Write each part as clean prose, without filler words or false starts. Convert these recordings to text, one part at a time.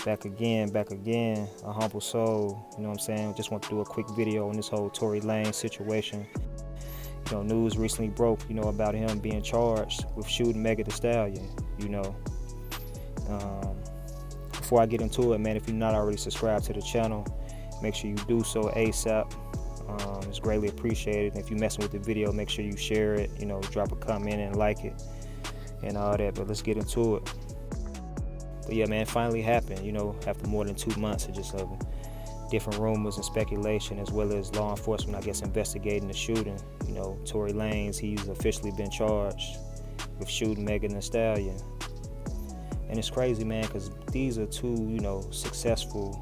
Back again, a humble soul, you know what I'm saying? Just want to do a quick video on this whole Tory Lanez situation. You know, news recently broke, you know, about him being charged with shooting Megan Thee Stallion, you know. Before I get into it, man, if you're not already subscribed to the channel, make sure you do so ASAP. It's greatly appreciated. If you're messing with the video, make sure you share it, you know, drop a comment and like it and all that, but let's get into it. But yeah, man, it finally happened, you know, after more than 2 months of just different rumors and speculation, as well as law enforcement, I guess, investigating the shooting. You know, Tory Lanez, he's officially been charged with shooting Megan Thee Stallion. And it's crazy, man, because these are two, you know, successful,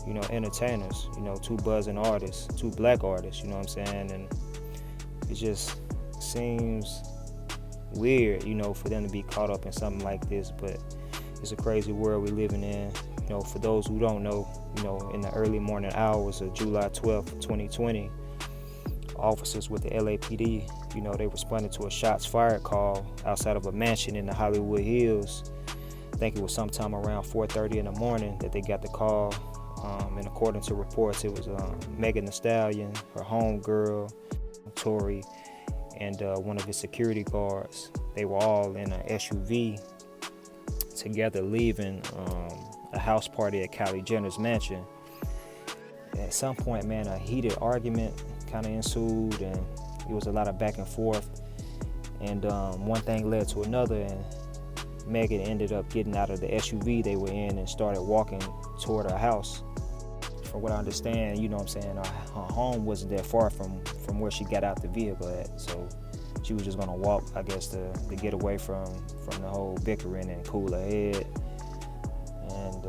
you know, entertainers, you know, two buzzing artists, two black artists, you know what I'm saying? And it just seems weird, you know, for them to be caught up in something like this, but it's a crazy world we're living in. You know, for those who don't know, you know, in the early morning hours of July 12th, 2020, officers with the LAPD, you know, they responded to a shots fired call outside of a mansion in the Hollywood Hills. I think it was sometime around 4:30 in the morning that they got the call. And according to reports, it was Megan Thee Stallion, her homegirl, Tory, and one of his security guards. They were all in an SUV together, leaving a house party at Kylie Jenner's mansion. At some point, man, a heated argument kind of ensued, and it was a lot of back and forth. And one thing led to another, and Megan ended up getting out of the SUV they were in and started walking toward her house. From what I understand, you know what I'm saying, her home wasn't that far from where she got out the vehicle at, so she was just gonna walk, I guess, to get away from the whole bickering and cool her head. And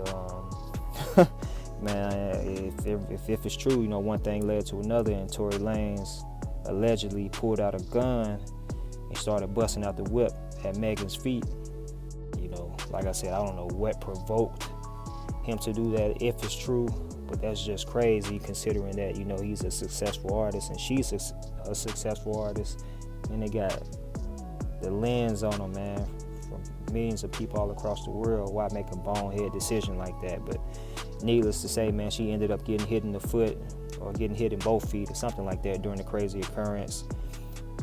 man, if it's true, you know, one thing led to another, and Tory Lanez allegedly pulled out a gun and started busting out the whip at Megan's feet. You know, like I said, I don't know what provoked him to do that, if it's true, but that's just crazy considering that, you know, he's a successful artist and she's a successful artist, and they got the lens on them, man, from millions of people all across the world. Why make a bonehead decision like that? But needless to say, man, she ended up getting hit in the foot or getting hit in both feet or something like that during the crazy occurrence.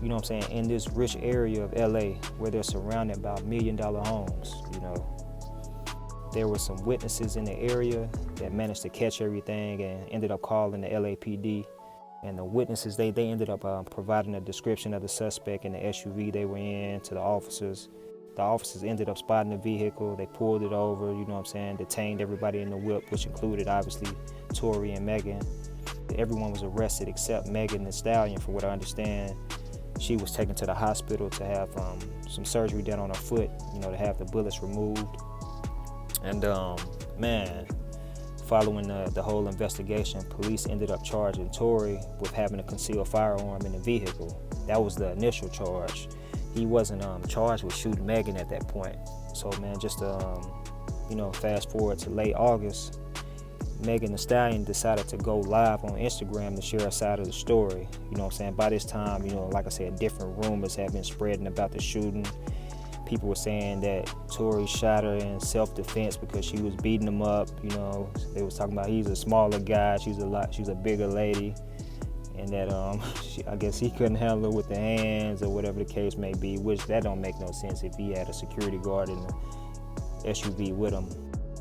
You know what I'm saying? In this rich area of LA where they're surrounded by $1 million homes, you know. There were some witnesses in the area that managed to catch everything and ended up calling the LAPD. And the witnesses, they ended up providing a description of the suspect in the SUV they were in to the officers. The officers ended up spotting the vehicle. They pulled it over, you know what I'm saying, detained everybody in the whip, which included, obviously, Tory and Megan. Everyone was arrested except Megan Thee Stallion, from what I understand. She was taken to the hospital to have some surgery done on her foot, you know, to have the bullets removed. And man, following the whole investigation, police ended up charging Tory with having a concealed firearm in the vehicle. That was the initial charge. He wasn't charged with shooting Megan at that point. So man, just you know, fast forward to late August, Megan Thee Stallion decided to go live on Instagram to share a side of the story. You know what I'm saying? By this time, you know, like I said, different rumors have been spreading about the shooting. People were saying that Tory shot her in self-defense because she was beating him up. You know, they was talking about he's a smaller guy, she's a bigger lady, and that I guess he couldn't handle her with the hands or whatever the case may be. Which that don't make no sense if he had a security guard in the SUV with him,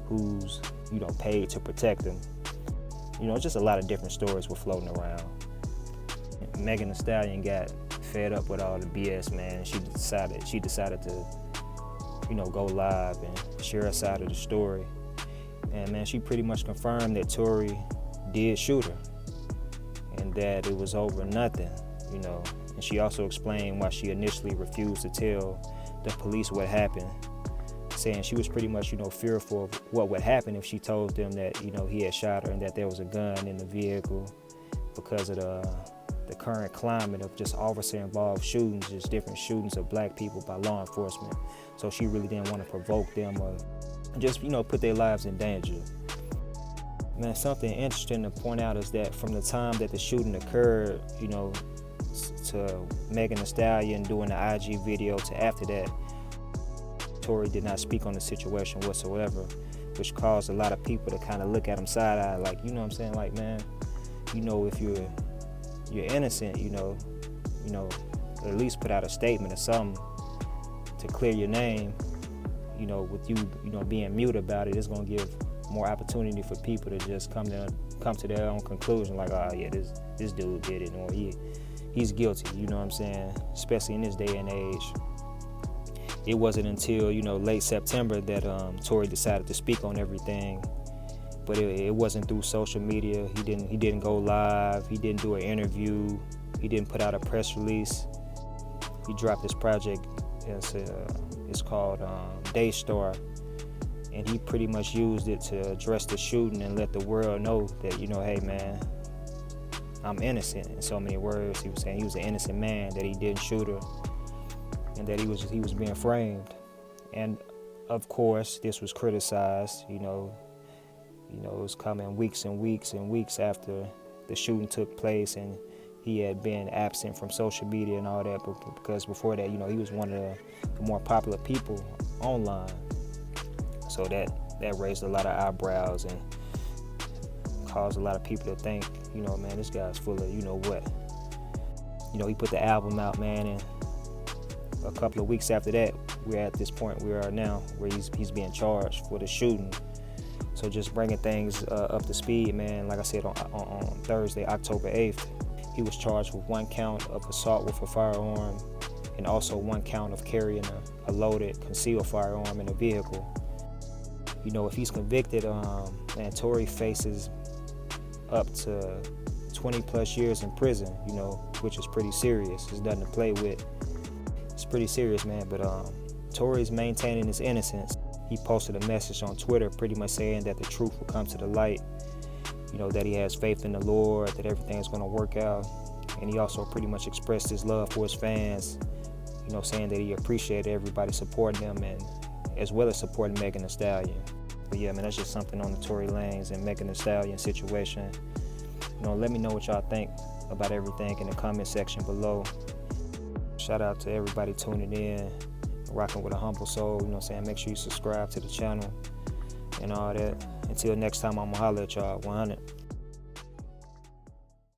who's, you know, paid to protect him. You know, just a lot of different stories were floating around. Megan Thee Stallion got fed up with all the BS, man. She decided to, you know, go live and share a side of the story. And man, she pretty much confirmed that Tory did shoot her and that it was over nothing, you know. And she also explained why she initially refused to tell the police what happened, saying she was pretty much, you know, fearful of what would happen if she told them that, you know, he had shot her and that there was a gun in the vehicle because of the current climate of just officer-involved shootings, just different shootings of black people by law enforcement. So she really didn't want to provoke them or just, you know, put their lives in danger. Man, something interesting to point out is that from the time that the shooting occurred, you know, to Megan Thee Stallion doing the IG video to after that, Tory did not speak on the situation whatsoever. which caused a lot of people to kind of look at him side-eye, like, you know what I'm saying, like, man, you know, if you're innocent, you know, at least put out a statement or something to clear your name. You know, with you know, being mute about it, it's gonna give more opportunity for people to just come to their own conclusion, like, oh yeah, this dude did it, or he's guilty, you know what I'm saying? Especially in this day and age. It wasn't until, you know, late September that Tory decided to speak on everything, but it wasn't through social media. He didn't go live. He didn't do an interview. He didn't put out a press release. He dropped this project. It's called Daystar, and he pretty much used it to address the shooting and let the world know that, you know, hey man, I'm innocent. In so many words, he was saying he was an innocent man, that he didn't shoot her, and that he was being framed. And of course, this was criticized. You know, it was coming weeks and weeks and weeks after the shooting took place, and he had been absent from social media and all that, because before that, you know, he was one of the more popular people online. So that raised a lot of eyebrows and caused a lot of people to think, you know, man, this guy's full of, you know what. You know, he put the album out, man, and a couple of weeks after that, we're at this point we are now, where he's being charged for the shooting. So just bringing things up to speed, man. Like I said, on Thursday, October 8th, he was charged with 1 count of assault with a firearm, and also 1 count of carrying a loaded, concealed firearm in a vehicle. You know, if he's convicted, man, Tory faces up to 20 plus years in prison, you know, which is pretty serious. It's nothing to play with. It's pretty serious, man. But Tory's maintaining his innocence. He posted a message on Twitter pretty much saying that the truth will come to the light, you know, that he has faith in the Lord, that everything's going to work out. And he also pretty much expressed his love for his fans, you know, saying that he appreciated everybody supporting him, and as well as supporting Megan Thee Stallion. But yeah, man, that's just something on the Tory Lanez and Megan Thee Stallion situation. You know, let me know what y'all think about everything in the comment section below. Shout out to everybody tuning in, rocking with AHumbleSoul, you know what I'm saying? Make sure you subscribe to the channel and all that. Until next time, I'm gonna holler at y'all. 100.